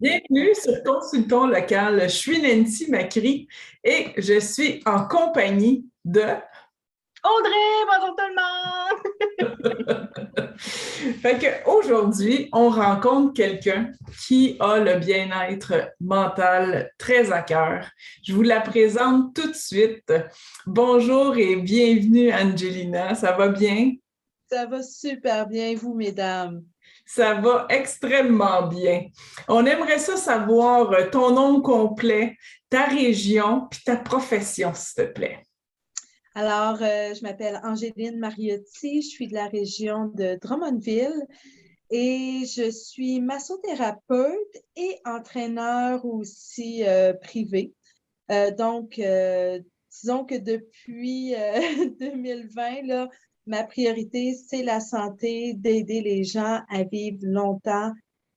Bienvenue sur Consultons local. Je suis Nancy Macri et je suis en compagnie de... Audrey, bonjour tout le monde! Fait qu'aujourd'hui, on rencontre quelqu'un qui a le bien-être mental très à cœur. Je vous la présente tout de suite. Bonjour et bienvenue, Angelina. Ça va bien? Ça va super bien, vous, mesdames. Ça va extrêmement bien. On aimerait ça savoir ton nom complet, ta région, puis ta profession, s'il te plaît. Alors, je m'appelle Angéline Mariotti, je suis de la région de Drummondville et je suis massothérapeute et entraîneur aussi privé. Disons que depuis 2020, là, ma priorité, c'est la santé, d'aider les gens à vivre longtemps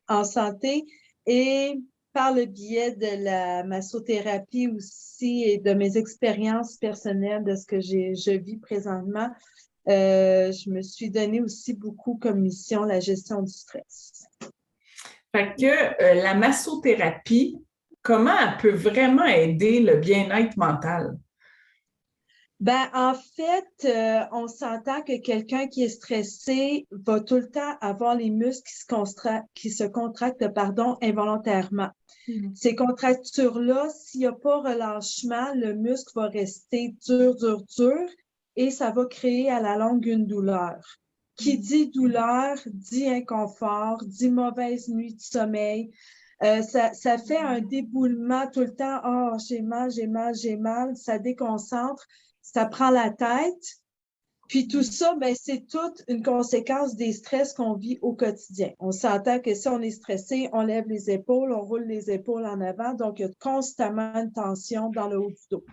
en santé et par le biais de la massothérapie aussi et de mes expériences personnelles de ce que je vis présentement, je me suis donné aussi beaucoup comme mission la gestion du stress. Fait que la massothérapie, comment elle peut vraiment aider le bien-être mental? Ben, en fait, on s'entend que quelqu'un qui est stressé va tout le temps avoir les muscles qui se contractent, pardon, involontairement. Ces contractures-là, s'il n'y a pas relâchement, le muscle va rester dur, dur, dur et ça va créer à la longue une douleur. Qui dit douleur, dit inconfort, dit mauvaise nuit de sommeil. Ça fait un déboulement tout le temps. Oh, j'ai mal, j'ai mal, j'ai mal. Ça déconcentre, ça prend la tête. Puis tout ça, ben, c'est toute une conséquence des stress qu'on vit au quotidien. On s'entend que si on est stressé, on lève les épaules, on roule les épaules en avant, donc il y a constamment une tension dans le haut du dos.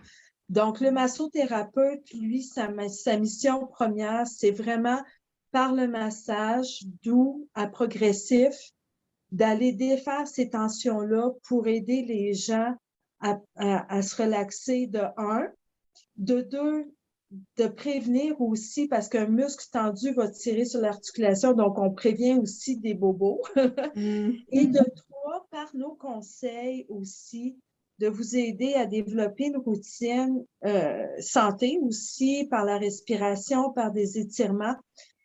Donc, le massothérapeute, lui, sa mission première, c'est vraiment par le massage doux à progressif, d'aller défaire ces tensions-là pour aider les gens à se relaxer de un. De deux, de prévenir aussi, parce qu'un muscle tendu va tirer sur l'articulation, donc on prévient aussi des bobos. Et de trois, par nos conseils aussi, de vous aider à développer une routine santé aussi, par la respiration, par des étirements,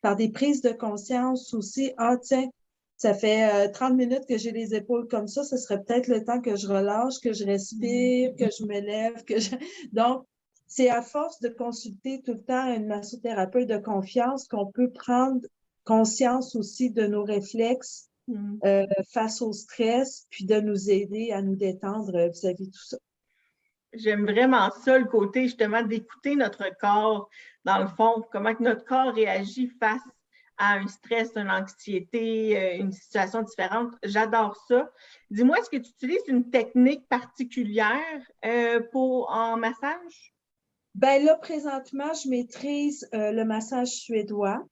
par des prises de conscience aussi. Ah, tiens, ça fait 30 minutes que j'ai les épaules comme ça, ce serait peut-être le temps que je relâche, que je respire, que je me lève, que je... Donc, c'est à force de consulter tout le temps une massothérapeute de confiance qu'on peut prendre conscience aussi de nos réflexes face au stress, puis de nous aider à nous détendre vis-à-vis de tout ça. J'aime vraiment ça, le côté justement d'écouter notre corps, dans le fond, comment que notre corps réagit face à un stress, une anxiété, une situation différente. J'adore ça. Dis-moi, est-ce que tu utilises une technique particulière en massage? Ben là, présentement, je maîtrise le massage suédois.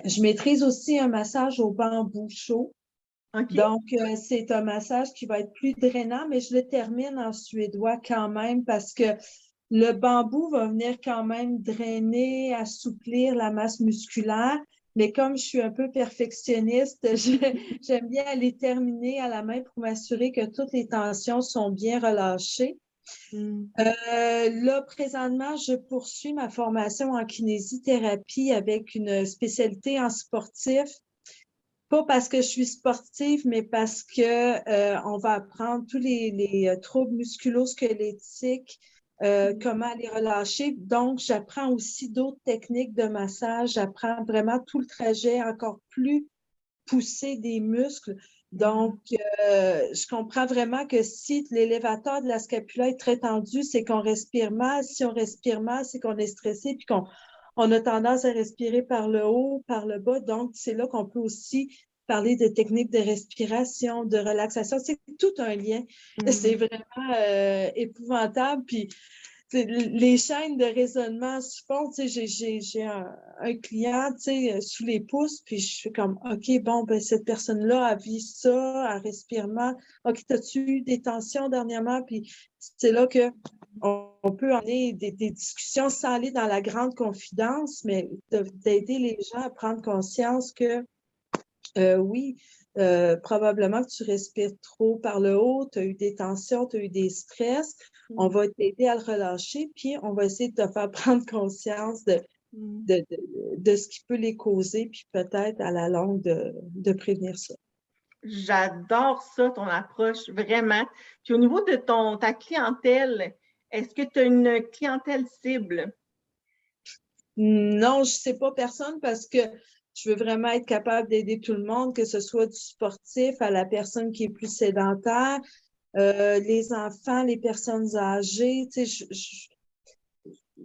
Je maîtrise aussi un massage au bambou chaud. OK. Donc, c'est un massage qui va être plus drainant, mais je le termine en suédois quand même parce que le bambou va venir quand même drainer, assouplir la masse musculaire. Mais comme je suis un peu perfectionniste, j'aime bien aller terminer à la main pour m'assurer que toutes les tensions sont bien relâchées. Là, présentement, je poursuis ma formation en kinésithérapie avec une spécialité en sportif. Pas parce que je suis sportive, mais parce que on va apprendre tous les troubles musculo-squelettiques, comment les relâcher. Donc, j'apprends aussi d'autres techniques de massage. J'apprends vraiment tout le trajet encore plus poussé des muscles. Donc, je comprends vraiment que si l'élévateur de la scapula est très tendu, c'est qu'on respire mal. Si on respire mal, c'est qu'on est stressé puis qu'on a tendance à respirer par le haut, par le bas. Donc, c'est là qu'on peut aussi parler de techniques de respiration, de relaxation. C'est tout un lien. C'est vraiment épouvantable. Puis, les chaînes de raisonnement se font. J'ai un client sous les pouces, puis je suis comme, OK, bon, ben, cette personne-là a vu ça, elle respire mal. OK, as-tu eu des tensions dernièrement? Puis c'est là que on peut aller des discussions sans aller dans la grande confidence, mais d'aider les gens à prendre conscience que oui, Probablement que tu respires trop par le haut, tu as eu des tensions, tu as eu des stress. On va t'aider à le relâcher, puis on va essayer de te faire prendre conscience de ce qui peut les causer, puis peut-être à la longue de prévenir ça. J'adore ça, ton approche, vraiment. Puis au niveau de ta clientèle, est-ce que tu as une clientèle cible? Non, je ne sais pas personne parce que je veux vraiment être capable d'aider tout le monde, que ce soit du sportif à la personne qui est plus sédentaire, les enfants, les personnes âgées. Tu sais, je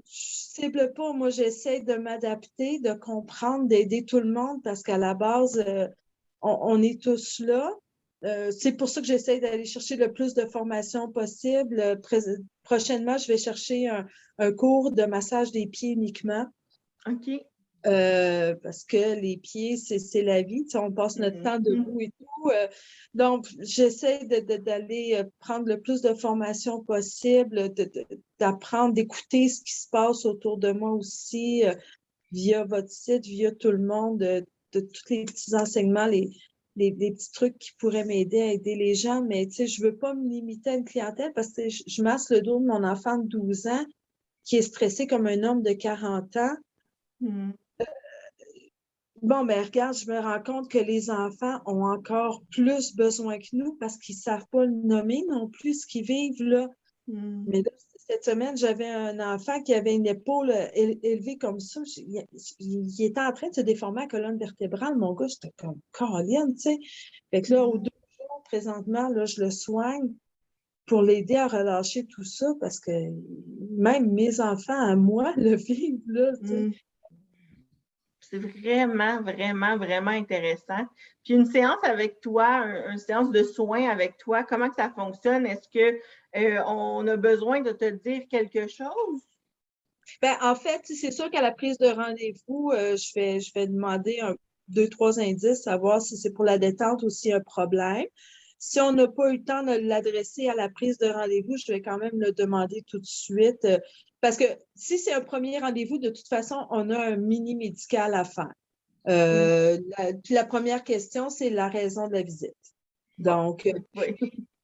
cible pas. Moi, j'essaie de m'adapter, de comprendre, d'aider tout le monde parce qu'à la base, on est tous là. C'est pour ça que j'essaie d'aller chercher le plus de formation possible. Prochainement, je vais chercher un cours de massage des pieds uniquement. OK. Parce que les pieds, c'est la vie. Tu sais, on passe notre temps debout et tout. Donc, j'essaie d'aller prendre le plus de formation possible, d'apprendre, d'écouter ce qui se passe autour de moi aussi, via votre site, via tout le monde, de tous les petits enseignements, les petits trucs qui pourraient m'aider à aider les gens. Mais tu sais, je ne veux pas me limiter à une clientèle parce que je masse le dos de mon enfant de 12 ans qui est stressé comme un homme de 40 ans. Bon, ben regarde, je me rends compte que les enfants ont encore plus besoin que nous parce qu'ils ne savent pas le nommer non plus, ce qu'ils vivent là. Mais là, cette semaine, j'avais un enfant qui avait une épaule élevée comme ça. Il était en train de se déformer la colonne vertébrale. Mon gars, j'étais comme Caroline, tu sais. Fait que là, aux 2 jours, présentement, là, je le soigne pour l'aider à relâcher tout ça parce que même mes enfants à moi le vivent, là, tu sais. C'est vraiment, vraiment, vraiment intéressant. Puis une séance avec toi, une séance de soins avec toi, comment que ça fonctionne? Est-ce qu'on a besoin de te dire quelque chose? Ben, en fait, c'est sûr qu'à la prise de rendez-vous, je vais demander 2-3 indices, savoir si c'est pour la détente ou s'il y a un problème. Si on n'a pas eu le temps de l'adresser à la prise de rendez-vous, je vais quand même le demander tout de suite. Parce que si c'est un premier rendez-vous, de toute façon, on a un mini médical à faire. Puis la première question, c'est la raison de la visite. Donc, oui.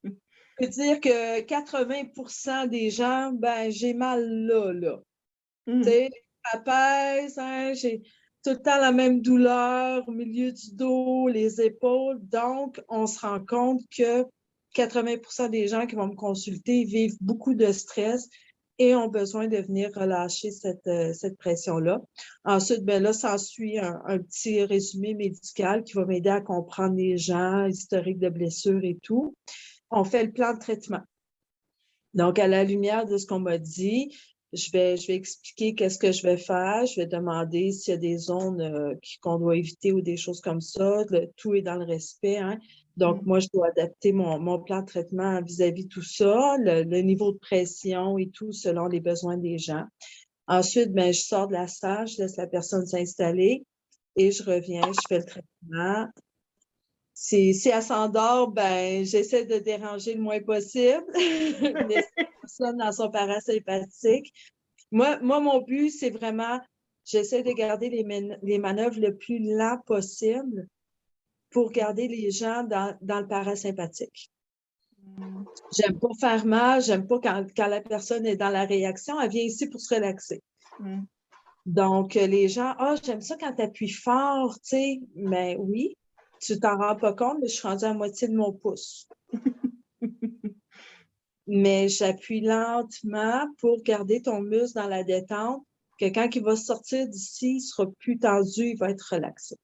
je peux dire que 80% des gens, ben, j'ai mal là. Tu sais, ça pèse, hein, j'ai tout le temps la même douleur au milieu du dos, les épaules. Donc, on se rend compte que 80% des gens qui vont me consulter vivent beaucoup de stress et ont besoin de venir relâcher cette pression-là. Ensuite, ben là, s'ensuit un petit résumé médical qui va m'aider à comprendre les gens, l'historique de blessures et tout. On fait le plan de traitement. Donc, à la lumière de ce qu'on m'a dit, je vais expliquer qu'est-ce que je vais faire. Je vais demander s'il y a des zones qu'on doit éviter ou des choses comme ça. Tout est dans le respect, hein. Donc, moi, je dois adapter mon plan de traitement vis-à-vis de tout ça, le niveau de pression et tout selon les besoins des gens. Ensuite, ben, je sors de la salle, je laisse la personne s'installer et je reviens, je fais le traitement. Si elle s'endort, ben, j'essaie de déranger le moins possible. Laisser la personne dans son parasympathique. Moi, mon but, c'est vraiment, j'essaie de garder les manœuvres le plus lent possible pour garder les gens dans le parasympathique. J'aime pas faire mal, j'aime pas quand la personne est dans la réaction, elle vient ici pour se relaxer. Donc, les gens, j'aime ça quand tu appuies fort, tu sais, mais oui, tu t'en rends pas compte, mais je suis rendue à moitié de mon pouce. Mais j'appuie lentement pour garder ton muscle dans la détente, que quand il va sortir d'ici, il sera plus tendu, il va être relaxé.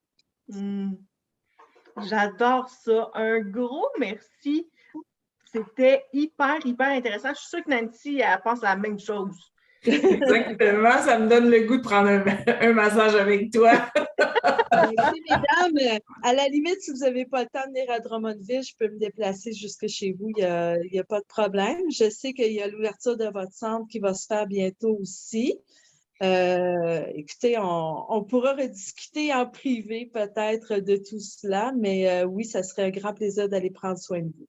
J'adore ça. Un gros merci. C'était hyper, hyper intéressant. Je suis sûre que Nancy, elle pense la même chose. Exactement, ça me donne le goût de prendre un massage avec toi. Écoutez, mesdames, à la limite, si vous n'avez pas le temps de venir à Drummondville, je peux me déplacer jusque chez vous, il n'y a pas de problème. Je sais qu'il y a l'ouverture de votre centre qui va se faire bientôt aussi. Écoutez, on pourra rediscuter en privé peut-être de tout cela, mais oui, ça serait un grand plaisir d'aller prendre soin de vous.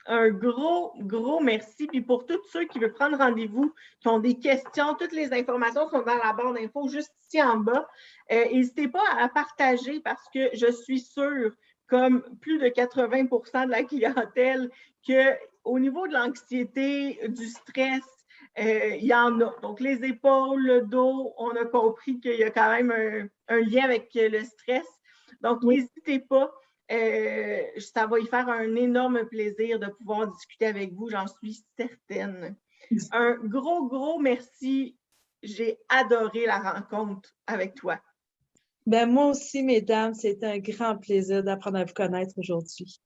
Un gros, gros merci. Puis pour tous ceux qui veulent prendre rendez-vous, qui ont des questions, toutes les informations sont dans la barre d'infos juste ici en bas. N'hésitez pas à partager parce que je suis sûre comme plus de 80% de la clientèle, qu'au niveau de l'anxiété, du stress, il y en a. Donc, les épaules, le dos, on a compris qu'il y a quand même un lien avec le stress. Donc, n'hésitez pas. Ça va y faire un énorme plaisir de pouvoir discuter avec vous, j'en suis certaine. Un gros merci. J'ai adoré la rencontre avec toi. Ben, moi aussi, mesdames, c'est un grand plaisir d'apprendre à vous connaître aujourd'hui.